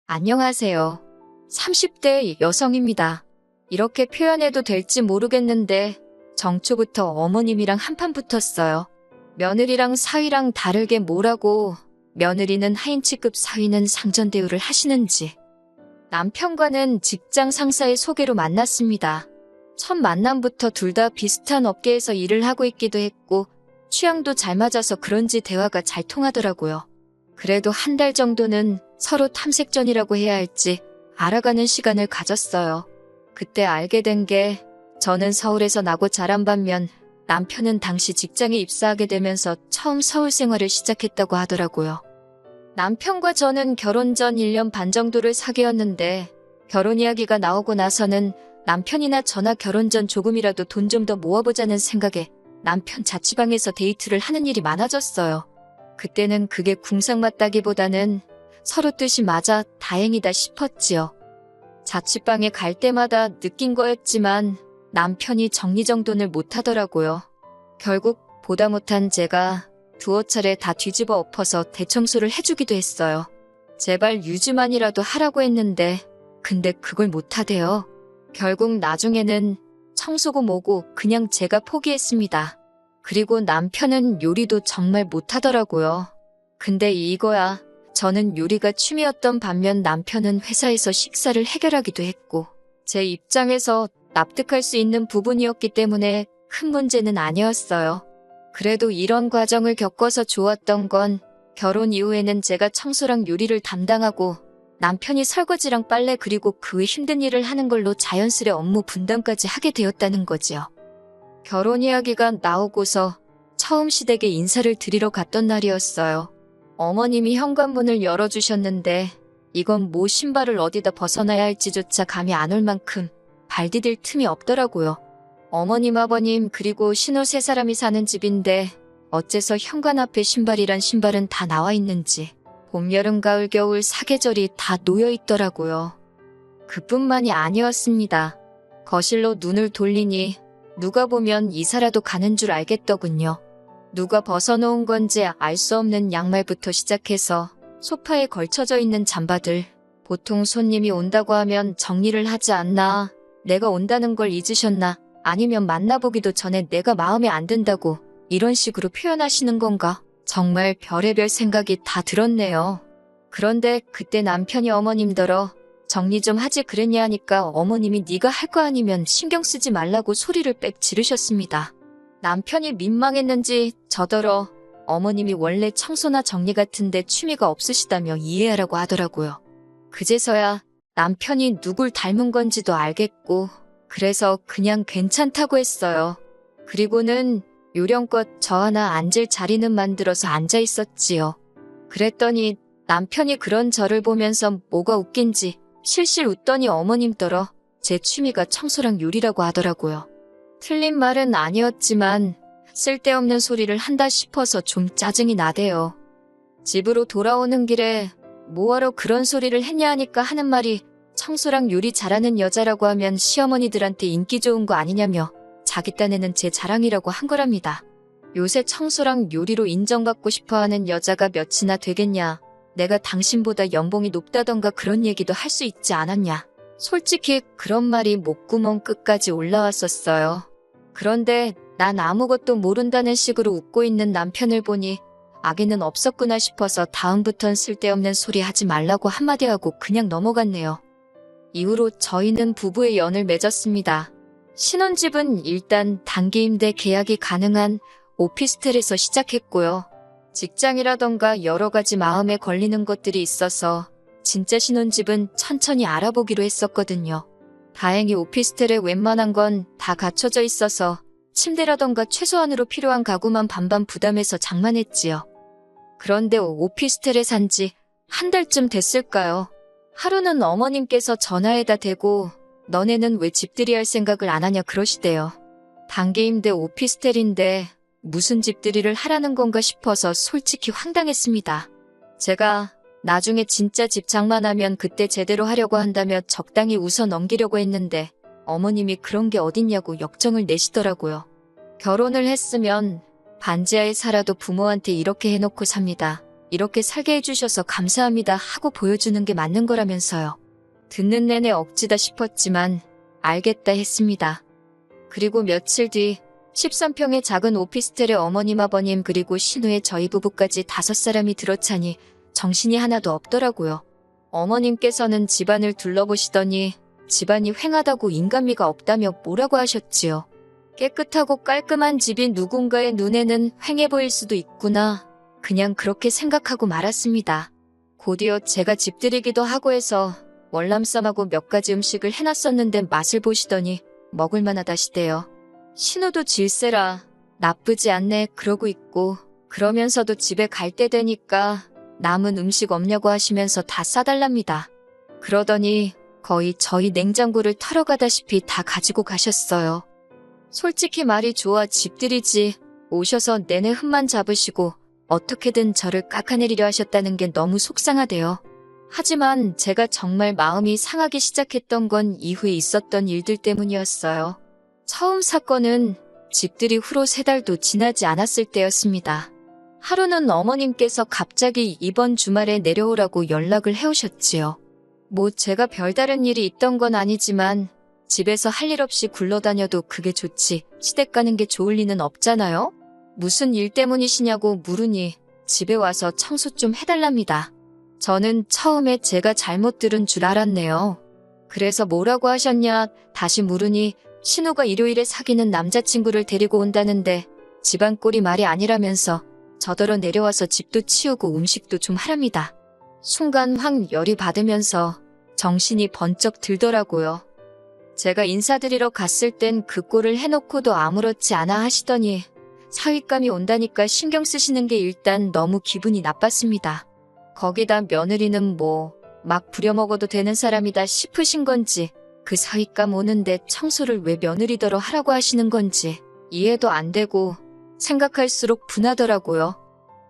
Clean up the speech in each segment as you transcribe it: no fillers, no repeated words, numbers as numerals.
안녕하세요. 30대 여성입니다. 이렇게 표현해도 될지 모르겠는데 정초부터 어머님이랑 한판 붙었어요. 며느리랑 사위랑 다르게 뭐라고 며느리는 하인치급 사위는 상전 대우를 하시는지. 남편과는 직장 상사의 소개로 만났습니다. 첫 만남부터 둘 다 비슷한 업계에서 일을 하고 있기도 했고 취향도 잘 맞아서 그런지 대화가 잘 통하더라고요. 그래도 한 달 정도는 서로 탐색전이라고 해야 할지 알아가는 시간을 가졌어요. 그때 알게 된 게 저는 서울에서 나고 자란 반면 남편은 당시 직장에 입사하게 되면서 처음 서울 생활을 시작했다고 하더라고요. 남편과 저는 결혼 전 1년 반 정도를 사귀었는데 결혼 이야기가 나오고 나서는 남편이나 저나 결혼 전 조금이라도 돈 좀 더 모아보자는 생각에 남편 자취방에서 데이트를 하는 일이 많아졌어요. 그때는 그게 궁상맞다기보다는 서로 뜻이 맞아 다행이다 싶었지요. 자취방에 갈 때마다 느낀 거였지만 남편이 정리정돈을 못하더라고요. 결국 보다 못한 제가 두어 차례 다 뒤집어 엎어서 대청소를 해주기도 했어요. 제발 유지만이라도 하라고 했는데 근데 그걸 못하대요. 결국 나중에는 청소고 뭐고 그냥 제가 포기했습니다. 그리고 남편은 요리도 정말 못하더라고요. 근데 이거야. 저는 요리가 취미였던 반면 남편은 회사에서 식사를 해결하기도 했고 제 입장에서 납득할 수 있는 부분이었기 때문에 큰 문제는 아니었어요. 그래도 이런 과정을 겪어서 좋았던 건 결혼 이후에는 제가 청소랑 요리를 담당하고 남편이 설거지랑 빨래 그리고 그 외 힘든 일을 하는 걸로 자연스레 업무 분담까지 하게 되었다는 거지요. 결혼 이야기가 나오고서 처음 시댁에 인사를 드리러 갔던 날이었어요. 어머님이 현관문을 열어주셨는데 이건 뭐 신발을 어디다 벗어나야 할지조차 감이 안 올 만큼 발 디딜 틈이 없더라고요. 어머님, 아버님 그리고 신혼 세 사람이 사는 집인데 어째서 현관 앞에 신발이란 신발은 다 나와 있는지 봄, 여름, 가을, 겨울 사계절이 다 놓여 있더라고요. 그뿐만이 아니었습니다. 거실로 눈을 돌리니 누가 보면 이사라도 가는 줄 알겠더군요. 누가 벗어놓은 건지 알 수 없는 양말부터 시작해서 소파에 걸쳐져 있는 잠바들. 보통 손님이 온다고 하면 정리를 하지 않나, 내가 온다는 걸 잊으셨나, 아니면 만나보기도 전에 내가 마음에 안 든다고 이런 식으로 표현하시는 건가? 정말 별의별 생각이 다 들었네요. 그런데 그때 남편이 어머님더러 정리 좀 하지 그랬냐 하니까 어머님이 네가 할 거 아니면 신경 쓰지 말라고 소리를 빽 지르셨습니다. 남편이 민망했는지 저더러 어머님이 원래 청소나 정리 같은데 취미가 없으시다며 이해하라고 하더라고요. 그제서야 남편이 누굴 닮은 건지도 알겠고 그래서 그냥 괜찮다고 했어요. 그리고는 요령껏 저 하나 앉을 자리는 만들어서 앉아 있었지요. 그랬더니 남편이 그런 저를 보면서 뭐가 웃긴지 실실 웃더니 어머님더러 제 취미가 청소랑 요리라고 하더라고요. 틀린 말은 아니었지만 쓸데없는 소리를 한다 싶어서 좀 짜증이 나대요. 집으로 돌아오는 길에 뭐하러 그런 소리를 했냐 하니까 하는 말이 청소랑 요리 잘하는 여자라고 하면 시어머니들한테 인기 좋은 거 아니냐며 자기 딴에는 제 자랑이라고 한 거랍니다. 요새 청소랑 요리로 인정받고 싶어하는 여자가 몇이나 되겠냐. 내가 당신보다 연봉이 높다던가 그런 얘기도 할 수 있지 않았냐. 솔직히 그런 말이 목구멍 끝까지 올라왔었어요. 그런데 난 아무것도 모른다는 식으로 웃고 있는 남편을 보니 악의는 없었구나 싶어서 다음부턴 쓸데없는 소리 하지 말라고 한마디 하고 그냥 넘어갔네요. 이후로 저희는 부부의 연을 맺었습니다. 신혼집은 일단 단기 임대 계약이 가능한 오피스텔에서 시작했고요. 직장이라던가 여러 가지 마음에 걸리는 것들이 있어서 진짜 신혼집은 천천히 알아보기로 했었거든요. 다행히 오피스텔에 웬만한 건 다 갖춰져 있어서 침대라던가 최소한으로 필요한 가구만 반반 부담해서 장만했지요. 그런데 오피스텔에 산 지 한 달쯤 됐을까요? 하루는 어머님께서 전화에다 대고 너네는 왜 집들이 할 생각을 안 하냐 그러시대요. 단기 임대 오피스텔인데 무슨 집들이를 하라는 건가 싶어서 솔직히 황당했습니다. 제가 나중에 진짜 집 장만하면 그때 제대로 하려고 한다며 적당히 웃어 넘기려고 했는데 어머님이 그런 게 어딨냐고 역정을 내시더라고요. 결혼을 했으면 반지하에 살아도 부모한테 이렇게 해놓고 삽니다. 이렇게 살게 해주셔서 감사합니다 하고 보여주는 게 맞는 거라면서요. 듣는 내내 억지다 싶었지만 알겠다 했습니다. 그리고 며칠 뒤 13평의 작은 오피스텔에 어머님 아버님 그리고 신우의 저희 부부까지 5사람이 들어차니 정신이 하나도 없더라고요. 어머님께서는 집안을 둘러보시더니 집안이 휑하다고 인간미가 없다며 뭐라고 하셨지요. 깨끗하고 깔끔한 집이 누군가의 눈에는 휑해 보일 수도 있구나. 그냥 그렇게 생각하고 말았습니다. 곧이어 제가 집들이기도 하고 해서 월남쌈하고 몇 가지 음식을 해놨었는데 맛을 보시더니 먹을만하다시대요. 신우도 질세라 나쁘지 않네 그러고 있고 그러면서도 집에 갈 때 되니까 남은 음식 없냐고 하시면서 다 싸달랍니다. 그러더니 거의 저희 냉장고를 털어가다시피 다 가지고 가셨어요. 솔직히 말이 좋아 집들이지 오셔서 내내 흠만 잡으시고 어떻게든 저를 깎아내리려 하셨다는 게 너무 속상하대요. 하지만 제가 정말 마음이 상하기 시작했던 건 이후에 있었던 일들 때문이었어요. 처음 사건은 집들이 후로 3달도 지나지 않았을 때였습니다. 하루는 어머님께서 갑자기 이번 주말에 내려오라고 연락을 해오셨지요. 뭐 제가 별다른 일이 있던 건 아니지만 집에서 할 일 없이 굴러다녀도 그게 좋지 시댁 가는 게 좋을 리는 없잖아요? 무슨 일 때문이시냐고 물으니 집에 와서 청소 좀 해달랍니다. 저는 처음에 제가 잘못 들은 줄 알았네요. 그래서 뭐라고 하셨냐 다시 물으니 신우가 일요일에 사귀는 남자친구를 데리고 온다는데 집안 꼴이 말이 아니라면서 저더러 내려와서 집도 치우고 음식도 좀 하랍니다. 순간 확 열이 받으면서 정신이 번쩍 들더라고요. 제가 인사드리러 갔을 땐 그 꼴을 해놓고도 아무렇지 않아 하시더니 사윗감이 온다니까 신경 쓰시는 게 일단 너무 기분이 나빴습니다. 거기다 며느리는 뭐 막 부려먹어도 되는 사람이다 싶으신 건지 그 사윗감 오는데 청소를 왜 며느리더러 하라고 하시는 건지 이해도 안 되고 생각할수록 분하더라고요.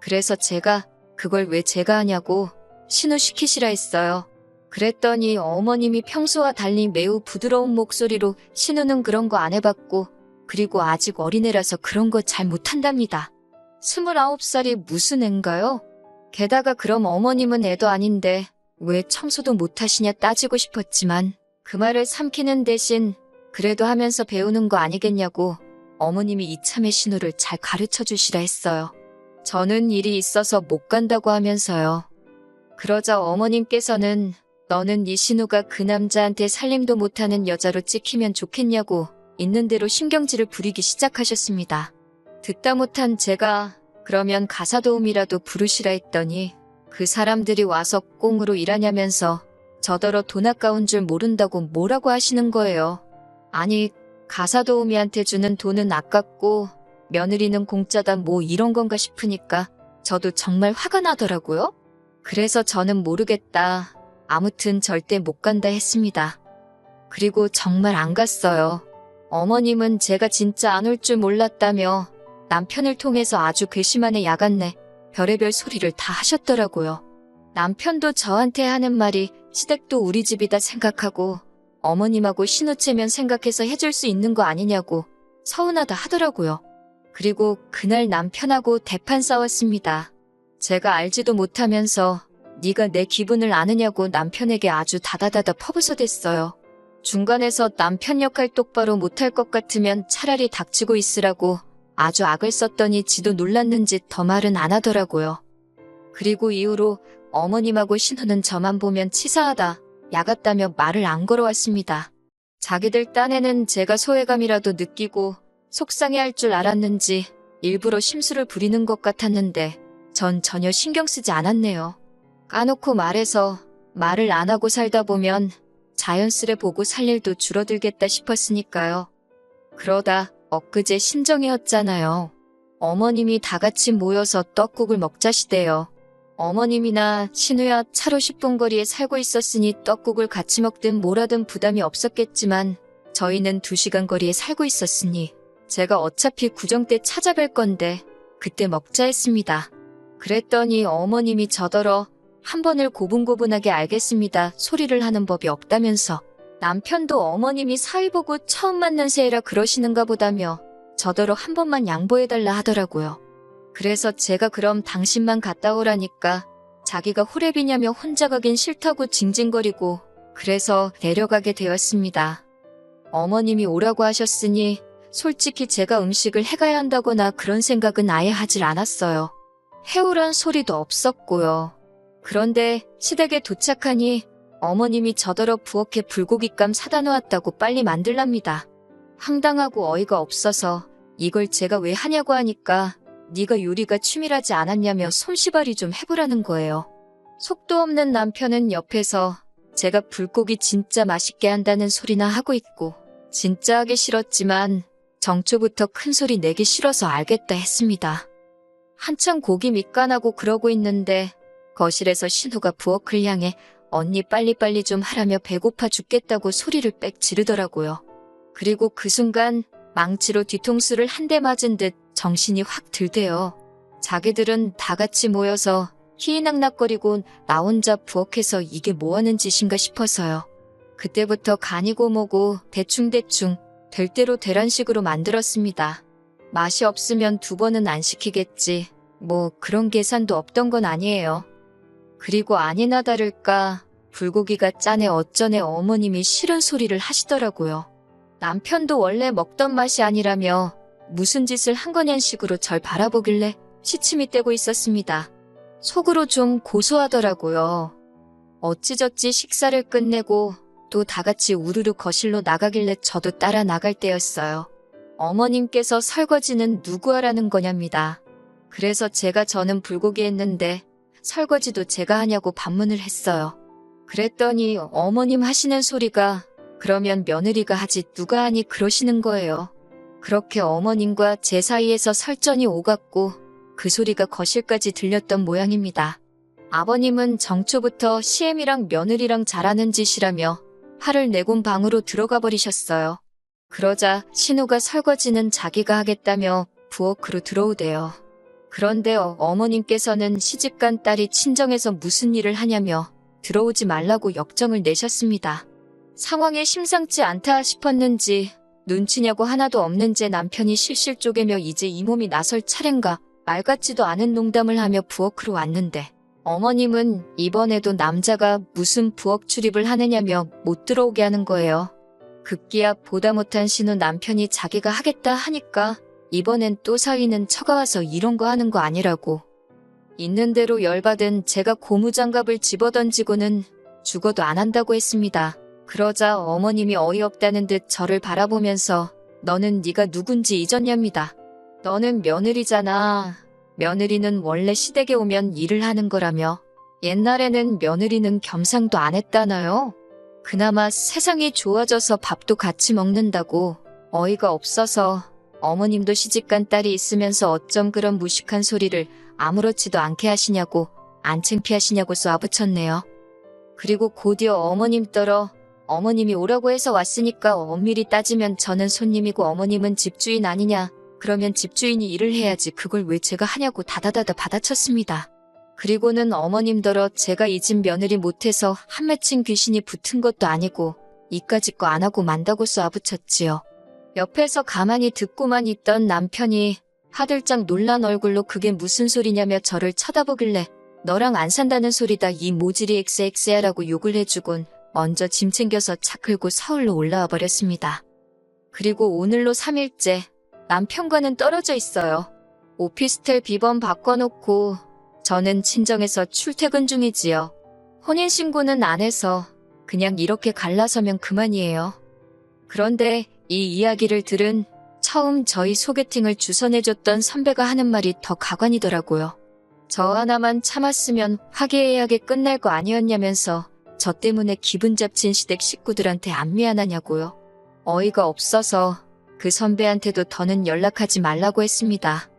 그래서 제가 그걸 왜 제가 하냐고 신우 시키시라 했어요. 그랬더니 어머님이 평소와 달리 매우 부드러운 목소리로 신우는 그런 거 안 해봤고 그리고 아직 어린애라서 그런 거 잘 못한답니다. 29살이 무슨 앤가요? 게다가 그럼 어머님은 애도 아닌데 왜 청소도 못하시냐 따지고 싶었지만 그 말을 삼키는 대신 그래도 하면서 배우는 거 아니겠냐고 어머님이 이참에 신우를 잘 가르쳐 주시라 했어요. 저는 일이 있어서 못 간다고 하면서요. 그러자 어머님께서는 너는 네 신우가 그 남자한테 살림도 못하는 여자로 찍히면 좋겠냐고 있는 대로 신경질을 부리기 시작하셨습니다. 듣다 못한 제가 그러면 가사도우미라도 부르시라 했더니 그 사람들이 와서 꽁으로 일하냐면서 저더러 돈 아까운 줄 모른다고 뭐라고 하시는 거예요. 아니 가사도우미한테 주는 돈은 아깝고 며느리는 공짜다 뭐 이런 건가 싶으니까 저도 정말 화가 나더라고요. 그래서 저는 모르겠다. 아무튼 절대 못 간다 했습니다. 그리고 정말 안 갔어요. 어머님은 제가 진짜 안 올 줄 몰랐다며 남편을 통해서 아주 괘씸하네 야같네 별의별 소리를 다 하셨더라고요. 남편도 저한테 하는 말이 시댁도 우리 집이다 생각하고 어머님하고 신우체면 생각해서 해줄 수 있는 거 아니냐고 서운하다 하더라고요. 그리고 그날 남편하고 대판 싸웠습니다. 제가 알지도 못하면서 네가 내 기분을 아느냐고 남편에게 아주 다다다다 퍼부서댔어요. 중간에서 남편 역할 똑바로 못할 것 같으면 차라리 닥치고 있으라고 아주 악을 썼더니 지도 놀랐는지 더 말은 안 하더라고요. 그리고 이후로 어머님하고 신우는 저만 보면 치사하다, 야같다며 말을 안 걸어왔습니다. 자기들 딴에는 제가 소외감이라도 느끼고 속상해할 줄 알았는지 일부러 심술을 부리는 것 같았는데 전 전혀 신경 쓰지 않았네요. 까놓고 말해서 말을 안 하고 살다 보면 자연스레 보고 살 일도 줄어들겠다 싶었으니까요. 그러다 엊그제 신정이었잖아요. 어머님이 다 같이 모여서 떡국을 먹자시대요. 어머님이나 신우야 차로 10분 거리에 살고 있었으니 떡국을 같이 먹든 뭐라든 부담이 없었겠지만 저희는 2시간 거리에 살고 있었으니 제가 어차피 구정 때 찾아뵐 건데 그때 먹자 했습니다. 그랬더니 어머님이 저더러 한 번을 고분고분하게 알겠습니다 소리를 하는 법이 없다면서 남편도 어머님이 사위 보고 처음 만난 새해라 그러시는가 보다며 저더러 한 번만 양보해달라 하더라고요. 그래서 제가 그럼 당신만 갔다 오라니까 자기가 호랩이냐며 혼자 가긴 싫다고 징징거리고 그래서 내려가게 되었습니다. 어머님이 오라고 하셨으니 솔직히 제가 음식을 해가야 한다거나 그런 생각은 아예 하질 않았어요. 해오란 소리도 없었고요. 그런데 시댁에 도착하니 어머님이 저더러 부엌에 불고기감 사다 놓았다고 빨리 만들랍니다. 황당하고 어이가 없어서 이걸 제가 왜 하냐고 하니까 네가 요리가 취미라지 않았냐며 손시발이 좀 해보라는 거예요. 속도 없는 남편은 옆에서 제가 불고기 진짜 맛있게 한다는 소리나 하고 있고 진짜 하기 싫었지만 정초부터 큰 소리 내기 싫어서 알겠다 했습니다. 한참 고기 밑간하고 그러고 있는데 거실에서 신우가 부엌을 향해 언니 빨리빨리 좀 하라며 배고파 죽겠다고 소리를 빽 지르더라고요. 그리고 그 순간 망치로 뒤통수를 한 대 맞은 듯 정신이 확 들대요. 자기들은 다 같이 모여서 희희낙낙거리고 나 혼자 부엌에서 이게 뭐하는 짓인가 싶어서요. 그때부터 간이고 뭐고 대충대충 될 대로 되란 식으로 만들었습니다. 맛이 없으면 2번은 안 시키겠지. 뭐 그런 계산도 없던 건 아니에요. 그리고 아니나 다를까 불고기가 짜네 어쩌네 어머님이 싫은 소리를 하시더라고요. 남편도 원래 먹던 맛이 아니라며 무슨 짓을 한 거냔 식으로 절 바라보길래 시침이 떼고 있었습니다. 속으로 좀 고소하더라고요. 어찌저찌 식사를 끝내고 또 다 같이 우르르 거실로 나가길래 저도 따라 나갈 때였어요. 어머님께서 설거지는 누구 하라는 거냐입니다. 그래서 저는 불고기 했는데 설거지도 제가 하냐고 반문을 했어요. 그랬더니 어머님 하시는 소리가 그러면 며느리가 하지 누가 하니 그러시는 거예요. 그렇게 어머님과 제 사이에서 설전이 오갔고 그 소리가 거실까지 들렸던 모양입니다. 아버님은 정초부터 시엠이랑 며느리랑 잘하는 짓이라며 화를 내곤 방으로 들어가 버리셨어요. 그러자 신우가 설거지는 자기가 하겠다며 부엌으로 들어오대요. 그런데 어머님께서는 시집간 딸이 친정에서 무슨 일을 하냐며 들어오지 말라고 역정을 내셨습니다. 상황이 심상치 않다 싶었는지 눈치냐고 하나도 없는 제 남편이 실실 쪼개며 이제 이 몸이 나설 차례인가 말 같지도 않은 농담을 하며 부엌으로 왔는데 어머님은 이번에도 남자가 무슨 부엌 출입을 하느냐며 못 들어오게 하는 거예요. 급기야 보다 못한 신우 남편이 자기가 하겠다 하니까 이번엔 또 사위는 처가와서 이런 거 하는 거 아니라고. 있는 대로 열받은 제가 고무장갑을 집어던지고는 죽어도 안 한다고 했습니다. 그러자 어머님이 어이없다는 듯 저를 바라보면서 너는 네가 누군지 잊었냐입니다. 너는 며느리잖아. 며느리는 원래 시댁에 오면 일을 하는 거라며. 옛날에는 며느리는 겸상도 안 했다나요? 그나마 세상이 좋아져서 밥도 같이 먹는다고. 어이가 없어서 어머님도 시집간 딸이 있으면서 어쩜 그런 무식한 소리를 아무렇지도 않게 하시냐고 안 창피하시냐고 쏘아붙였네요. 그리고 곧이어 어머님 떨어 어머님이 오라고 해서 왔으니까 엄밀히 따지면 저는 손님이고 어머님은 집주인 아니냐. 그러면 집주인이 일을 해야지 그걸 왜 제가 하냐고 다다다다 받아쳤습니다. 그리고는 어머님더러 제가 이 집 며느리 못해서 한 맺힌 귀신이 붙은 것도 아니고 이까짓 거 안 하고 만다고 쏘아붙였지요. 옆에서 가만히 듣고만 있던 남편이 화들짝 놀란 얼굴로 그게 무슨 소리냐며 저를 쳐다보길래 너랑 안 산다는 소리다 이 모질이 엑스엑스야라고 욕을 해주곤 먼저 짐 챙겨서 차 끌고 서울로 올라와 버렸습니다. 그리고 오늘로 3일째 남편과는 떨어져 있어요. 오피스텔 비번 바꿔놓고 저는 친정에서 출퇴근 중이지요. 혼인신고는 안 해서 그냥 이렇게 갈라서면 그만이에요. 그런데 이 이야기를 들은 처음 저희 소개팅을 주선해줬던 선배가 하는 말이 더 가관이더라고요. 저 하나만 참았으면 화기애애하게 끝날 거 아니었냐면서 저 때문에 기분 잡친 시댁 식구들한테 안 미안하냐고요. 어이가 없어서 그 선배한테도 더는 연락하지 말라고 했습니다.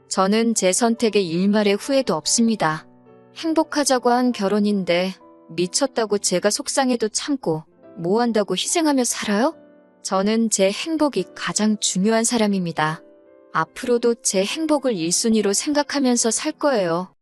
저는 제 선택에 일말의 후회도 없습니다. 행복하자고 한 결혼인데 미쳤다고 제가 속상해도 참고 뭐 한다고 희생하며 살아요? 저는 제 행복이 가장 중요한 사람입니다. 앞으로도 제 행복을 1순위로 생각하면서 살 거예요.